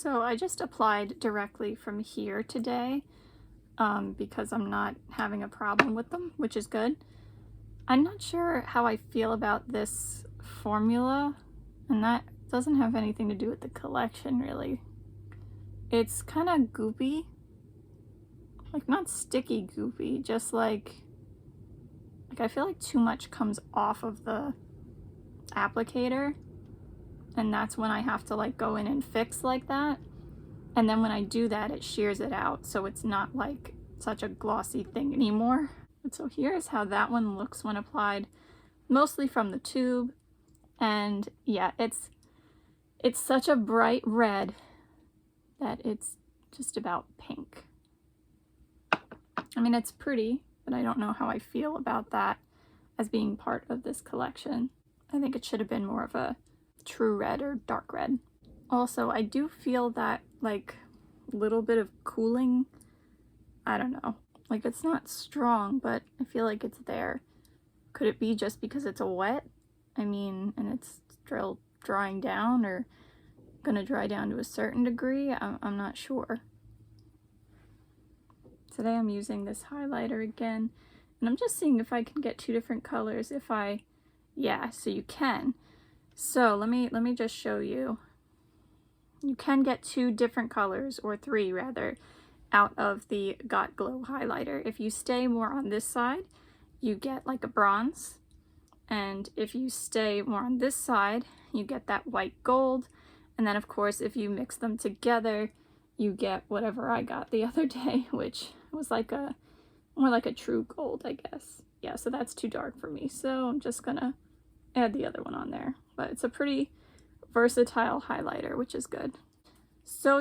So I just applied directly from here today because I'm not having a problem with them, which is good. I'm not sure how I feel about this formula, and that doesn't have anything to do with the collection really. It's kind of goopy, like not sticky goopy, just like I feel like too much comes off of the applicator, and that's when I have to like go in and fix like that. And then when I do that, it shears it out, so it's not like such a glossy thing anymore. And so here's how that one looks when applied, mostly from the tube. And yeah, it's such a bright red that it's just about pink. I mean, it's pretty, but I don't know how I feel about that as being part of this collection. I think it should have been more of a true red or dark red. Also, I do feel that like little bit of cooling. I don't know. Like, it's not strong, but I feel like it's there. Could it be just because it's a wet? I mean, and it's still drying down or gonna dry down to a certain degree? I'm not sure. Today I'm using this highlighter again, and I'm just seeing if I can get two different colors. Yeah, so you can. So let me just show you. You can get two different colors, or three rather, out of the Got Glow highlighter. If you stay more on this side, you get like a bronze, and if you stay more on this side, you get that white gold. And then of course, if you mix them together, you get whatever I got the other day, which was like more like a true gold, I guess. Yeah, so that's too dark for me, so I'm just gonna add the other one on there. But it's a pretty versatile highlighter, which is good. So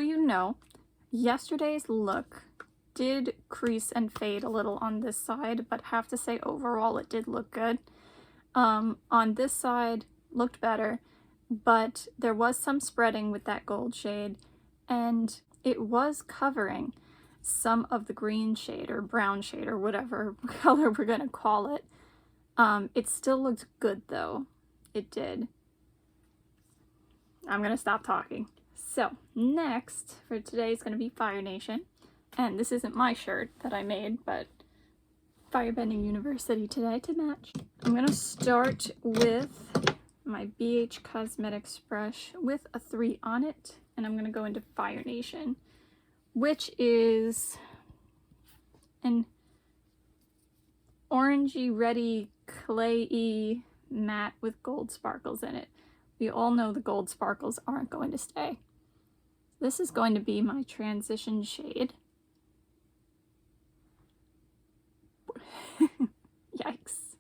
yesterday's look did crease and fade a little on this side, but have to say overall it did look good. On this side looked better, but there was some spreading with that gold shade, and it was covering some of the green shade or brown shade or whatever color we're gonna call it. It still looked good though. It did. I'm gonna stop talking. So next for today is gonna be Fire Nation, and this isn't my shirt that I made, but Firebending University today to match. I'm gonna start with my BH Cosmetics brush with a 3 on it, and I'm gonna go into Fire Nation, which is an orangey, reddy, clayey matte with gold sparkles in it. We all know the gold sparkles aren't going to stay. This is going to be my transition shade. Yikes.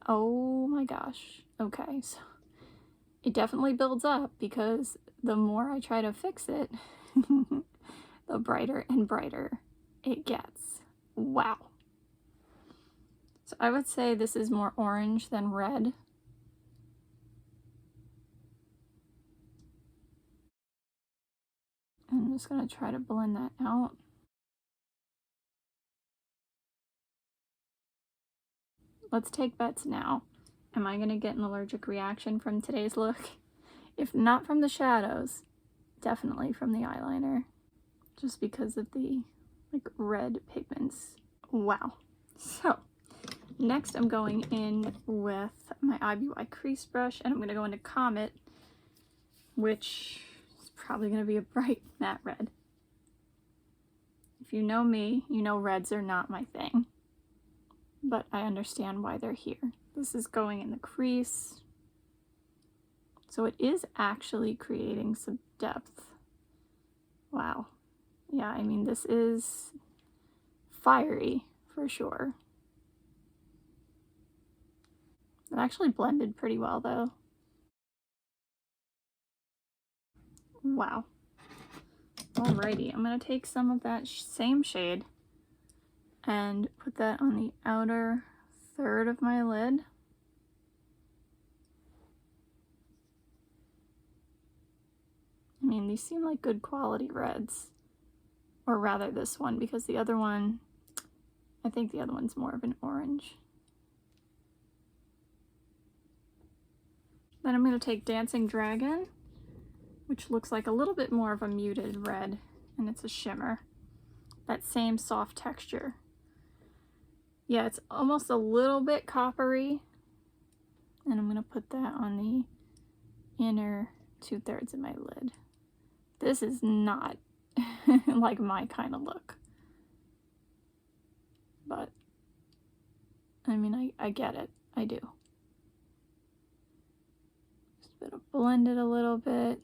Oh my gosh. Okay, so it definitely builds up because the more I try to fix it, the brighter and brighter it gets. Wow. So I would say this is more orange than red. I'm just going to try to blend that out. Let's take bets now. Am I going to get an allergic reaction from today's look? If not from the shadows, definitely from the eyeliner. Just because of the like red pigments. Wow. So next I'm going in with my IBY crease brush, and I'm going to go into Comet, which is probably going to be a bright matte red. If you know me, you know reds are not my thing, but I understand why they're here. This is going in the crease, so it is actually creating some depth. Wow. Yeah, I mean, this is fiery for sure. It actually blended pretty well though. Wow. Alrighty, I'm gonna take some of that same shade and put that on the outer third of my lid. I mean, these seem like good quality reds. Or rather this one, because the other one, I think the other one's more of an orange. Then I'm going to take Dancing Dragon, which looks like a little bit more of a muted red, and it's a shimmer. That same soft texture. Yeah, it's almost a little bit coppery, and I'm going to put that on the inner 2/3 of my lid. This is not like my kind of look, but I mean, I get it. I do. Just gonna blend it a little bit.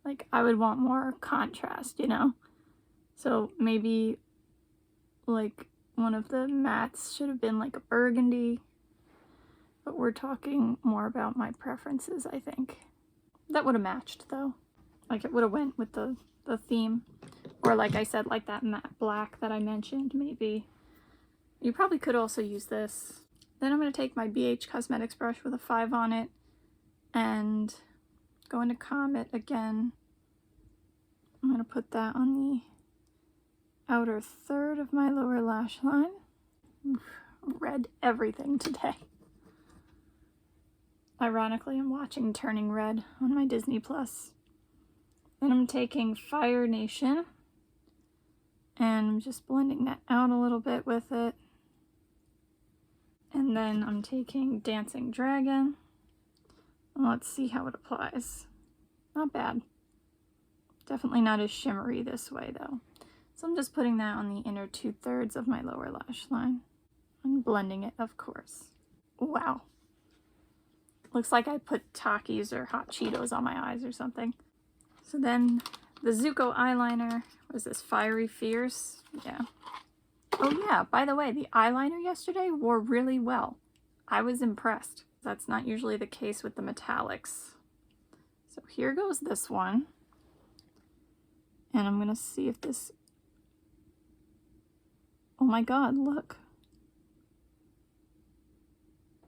Like, I would want more contrast, you know? So maybe like one of the mattes should have been like a burgundy, but we're talking more about my preferences, I think. That would have matched though. Like, it would have went with the theme. Or like I said, like that matte black that I mentioned, maybe. You probably could also use this. Then I'm going to take my BH Cosmetics brush with a 5 on it and go into Comet again. I'm going to put that on the outer 1/3 of my lower lash line. Oof, red everything today. Ironically, I'm watching Turning Red on my Disney Plus. Then I'm taking Fire Nation and I'm just blending that out a little bit with it. And then I'm taking Dancing Dragon. Let's see how it applies. Not bad. Definitely not as shimmery this way though. So I'm just putting that on the inner 2/3 of my lower lash line. And blending it, of course. Wow. Looks like I put Takis or Hot Cheetos on my eyes or something. So then the Zuko eyeliner was this Fiery Fierce. Yeah. Oh yeah, by the way, the eyeliner yesterday wore really well. I was impressed. That's not usually the case with the metallics. So here goes this one. And I'm gonna see if this... Oh my god, look.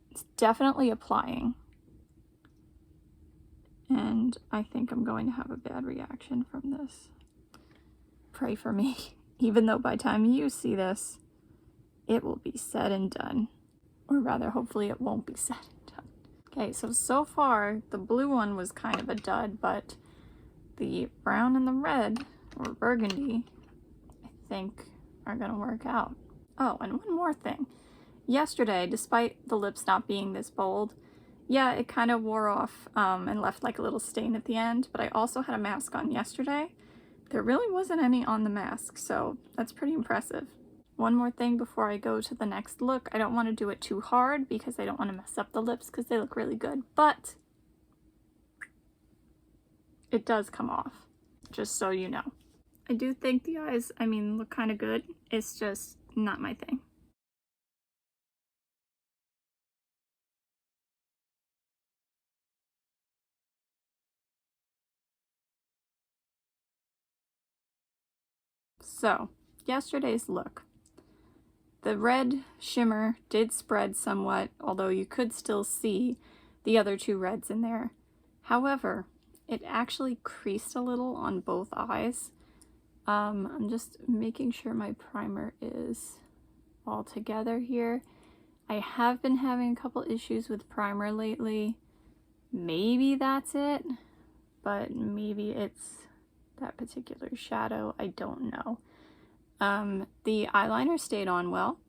It's definitely applying. And I think I'm going to have a bad reaction from this. Pray for me. Even though by the time you see this, it will be said and done. Or rather, hopefully it won't be said and done. Okay, so far, the blue one was kind of a dud, but the brown and the red, or burgundy, I think are gonna work out. Oh, and one more thing. Yesterday, despite the lips not being this bold, yeah, it kind of wore off and left like a little stain at the end, but I also had a mask on yesterday. There really wasn't any on the mask, so that's pretty impressive. One more thing before I go to the next look. I don't want to do it too hard because I don't want to mess up the lips because they look really good, but it does come off, just so you know. I do think the eyes, I mean, look kind of good. It's just not my thing. So, yesterday's look. The red shimmer did spread somewhat, although you could still see the other two reds in there. However, it actually creased a little on both eyes. I'm just making sure my primer is all together here. I have been having a couple issues with primer lately. Maybe that's it, but maybe it's that particular shadow. I don't know. The eyeliner stayed on well,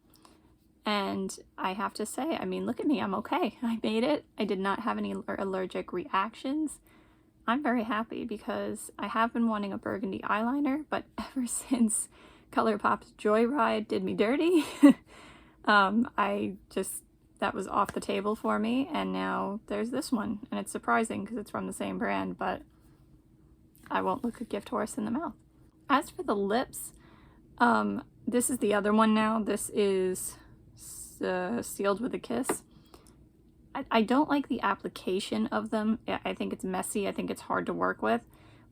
and I have to say, I mean, look at me, I'm okay. I made it. I did not have any allergic reactions. I'm very happy because I have been wanting a burgundy eyeliner, but ever since Colourpop's Joyride did me dirty, that was off the table for me, and now there's this one, and it's surprising because it's from the same brand, but I won't look a gift horse in the mouth. As for the lips, this is the other one now. This is Sealed with a Kiss. I don't like the application of them. I think it's messy. I think it's hard to work with.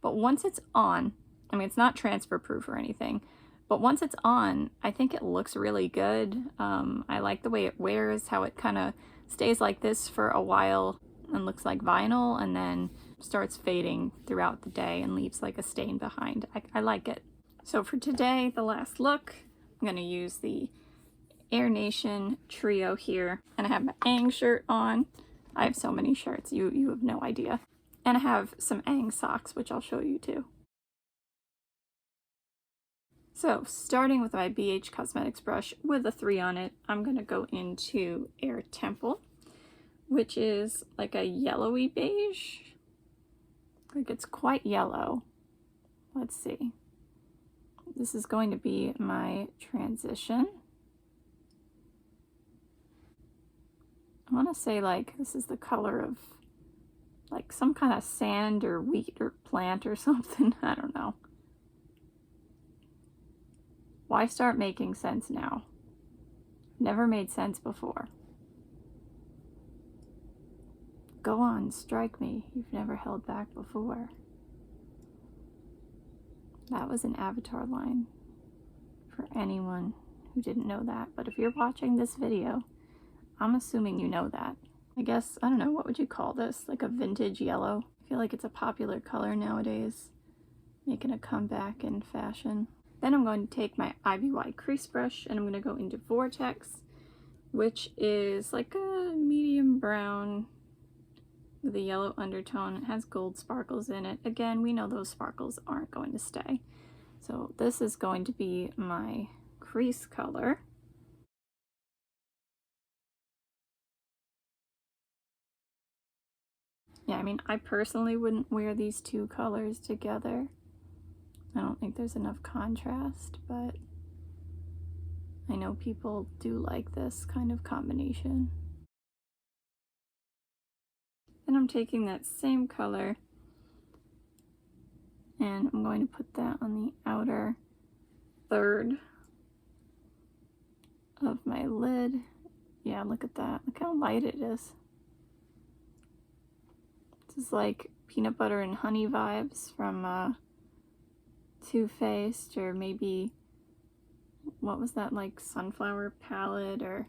But once it's on, I mean, it's not transfer proof or anything, but once it's on, I think it looks really good. I like the way it wears, how it kind of stays like this for a while and looks like vinyl and then starts fading throughout the day and leaves like a stain behind. I like it. So for today, the last look, I'm going to use the Air Nation trio here, and I have my Aang shirt on. I have so many shirts, you have no idea. And I have some Aang socks, which I'll show you too. So, starting with my BH Cosmetics brush with a 3 on it, I'm going to go into Air Temple, which is like a yellowy beige. Like it's quite yellow. Let's see. This is going to be my transition. I want to say like this is the color of like some kind of sand or wheat or plant or something. I don't know. Why start making sense now? Never made sense before. Go on, strike me. You've never held back before. That was an Avatar line for anyone who didn't know that. But if you're watching this video, I'm assuming you know that. I guess, I don't know, what would you call this? Like a vintage yellow? I feel like it's a popular color nowadays, making a comeback in fashion. Then I'm going to take my IBY crease brush and I'm going to go into Vortex, which is like a medium brown with a yellow undertone. It has gold sparkles in it. Again, we know those sparkles aren't going to stay. So this is going to be my crease color. Yeah, I mean, I personally wouldn't wear these two colors together. I don't think there's enough contrast, but I know people do like this kind of combination. Then I'm taking that same color and I'm going to put that on the outer third of my lid. Yeah, look at that. Look how light it is. This is like peanut butter and honey vibes from Too Faced, or maybe, what was that, like sunflower palette or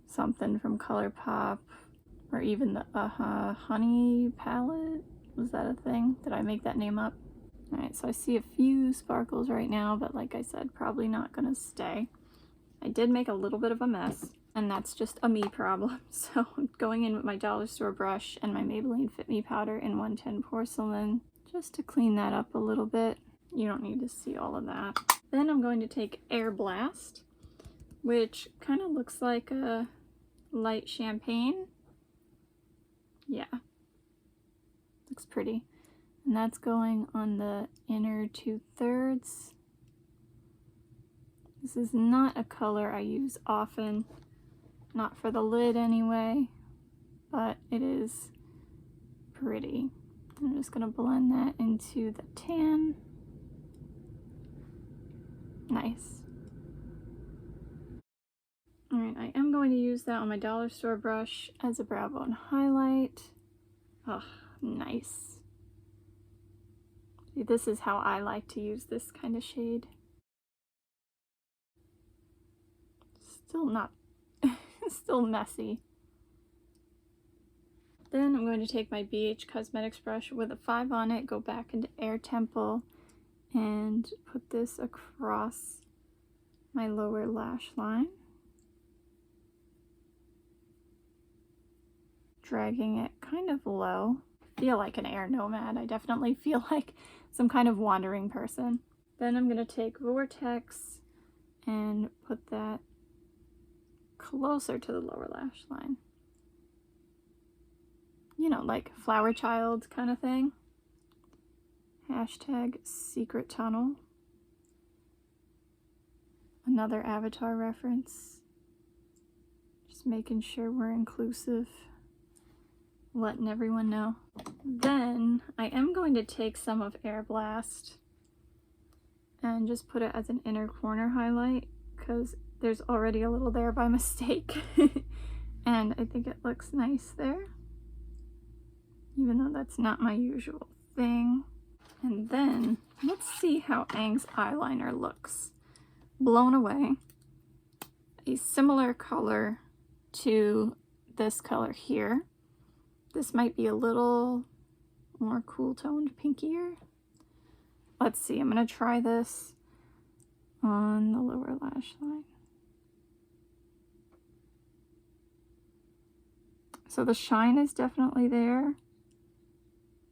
something from Colourpop, or even the honey palette. Was that a thing? Did I make that name up? Alright, so I see a few sparkles right now, but like I said, probably not gonna stay. I did make a little bit of a mess, and that's just a me problem. So I'm going in with my dollar store brush and my Maybelline Fit Me powder in 110 porcelain, just to clean that up a little bit. You don't need to see all of that. Then I'm going to take Air Blast, which kind of looks like a light champagne. Yeah, looks pretty. And that's going on the inner 2/3. This is not a color I use often, not for the lid anyway, but it is pretty. I'm just gonna blend that into the tan. Nice. Alright, I am going to use that on my dollar store brush as a brow bone highlight. Oh, nice. See, this is how I like to use this kind of shade. Still not, still messy. Then I'm going to take my BH Cosmetics brush with a 5 on it, go back into Air Temple, and put this across my lower lash line. Dragging it kind of low. I feel like an air nomad. I definitely feel like some kind of wandering person. Then I'm going to take Vortex and put that closer to the lower lash line. You know, like flower child kind of thing. Hashtag secret tunnel. Another Avatar reference. Just making sure we're inclusive. Letting everyone know. Then I am going to take some of Air Blast and just put it as an inner corner highlight, because there's already a little there by mistake. And I think it looks nice there, even though that's not my usual thing. And then let's see how Aang's eyeliner looks. Blown Away. A similar color to this color here. This might be a little more cool toned, pinkier. Let's see, I'm gonna try this on the lower lash line. So the shine is definitely there.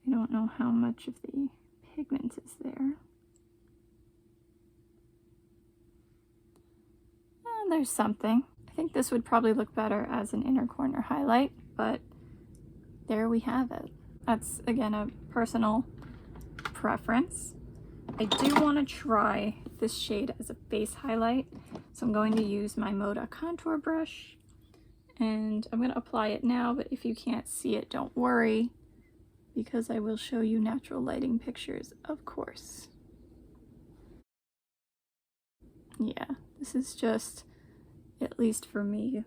I don't know how much of the pigment is there. There's something. I think this would probably look better as an inner corner highlight, but there we have it. That's, again, a personal preference. I do want to try this shade as a base highlight, so I'm going to use my Moda contour brush, and I'm going to apply it now, but if you can't see it, don't worry, because I will show you natural lighting pictures, of course. Yeah, this is just, at least for me,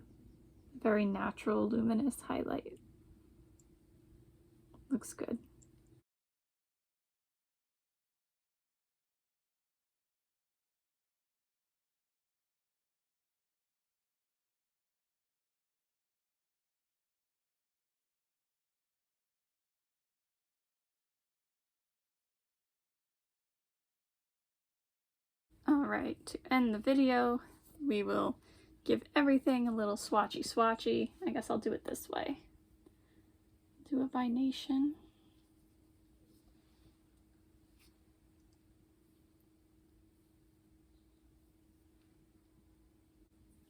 very natural luminous highlight. Looks good. Alright, to end the video, we will give everything a little swatchy. I guess I'll do it this way. Do it by nation.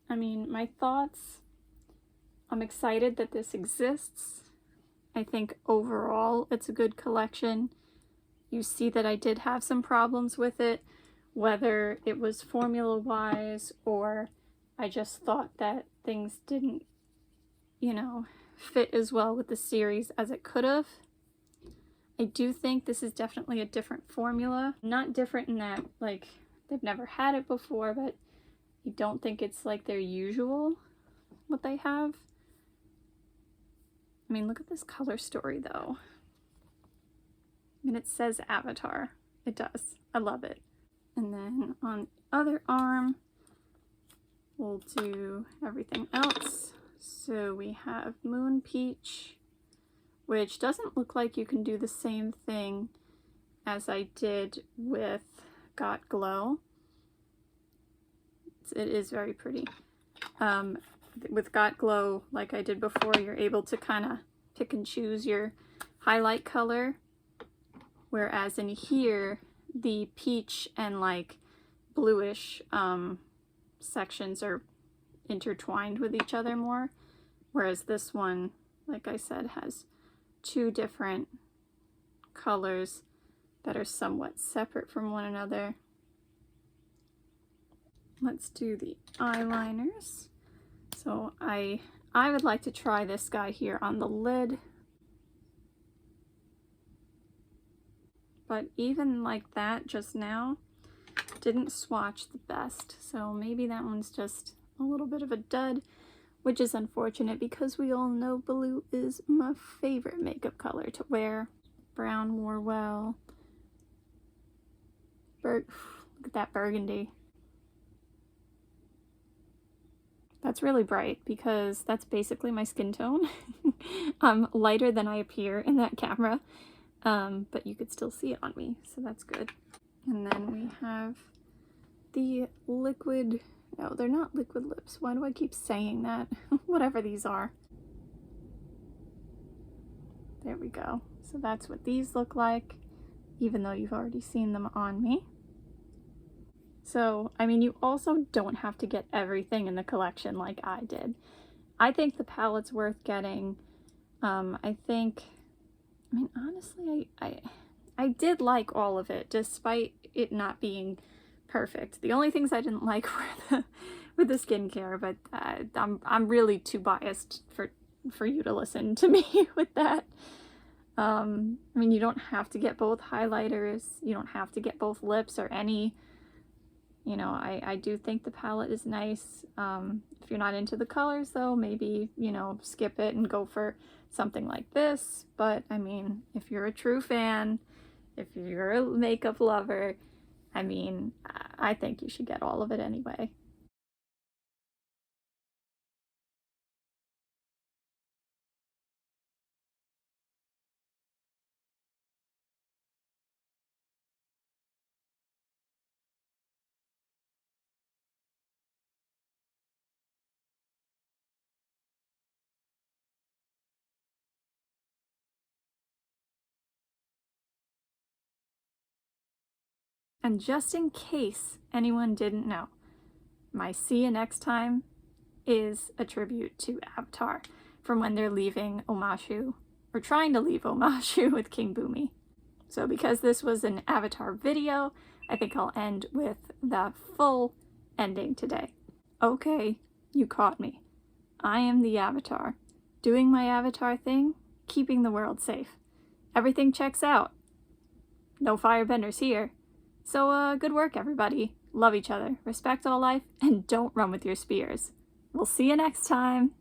I mean, my thoughts, I'm excited that this exists. I think overall it's a good collection. You see that I did have some problems with it, whether it was formula-wise or I just thought that things didn't, you know, fit as well with the series as it could have. I do think this is definitely a different formula. Not different in that, like, they've never had it before, but I don't think it's like their usual, what they have. I mean, look at this color story, though. I mean, it says Avatar. It does. I love it. And then on the other arm, we'll do everything else. So we have Moon Peach, which doesn't look like you can do the same thing as I did with Got Glow. It is very pretty. With Got Glow, like I did before, you're able to kind of pick and choose your highlight color, whereas in here, the peach and like bluish sections are intertwined with each other more, whereas this one, like I said, has two different colors that are somewhat separate from one another. Let's do the eyeliners. So I would like to try this guy here on the lid. But even like that just now, didn't swatch the best. So maybe that one's just a little bit of a dud, which is unfortunate because we all know blue is my favorite makeup color to wear. Brown wore well. Look at that burgundy. That's really bright because that's basically my skin tone. I'm lighter than I appear in that camera, but you could still see it on me, so that's good. And then we have the liquid, no, they're not liquid lips. Why do I keep saying that? Whatever these are. There we go. So that's what these look like, even though you've already seen them on me. So, I mean, you also don't have to get everything in the collection like I did. I think the palette's worth getting. I mean, honestly, I did like all of it, despite it not being perfect. The only things I didn't like were the skincare, but I'm really too biased for you to listen to me with that. I mean, you don't have to get both highlighters. You don't have to get both lips or any. You know, I do think the palette is nice. If you're not into the colors, though, maybe, you know, skip it and go for something like this. But, I mean, if you're a true fan, if you're a makeup lover, I mean, I think you should get all of it anyway. And just in case anyone didn't know, my see you next time is a tribute to Avatar from when they're leaving Omashu, or trying to leave Omashu with King Bumi. So because this was an Avatar video, I think I'll end with the full ending today. Okay, you caught me. I am the Avatar, doing my Avatar thing, keeping the world safe. Everything checks out. No firebenders here. So good work everybody. Love each other, respect all life, and don't run with your spears. We'll see you next time.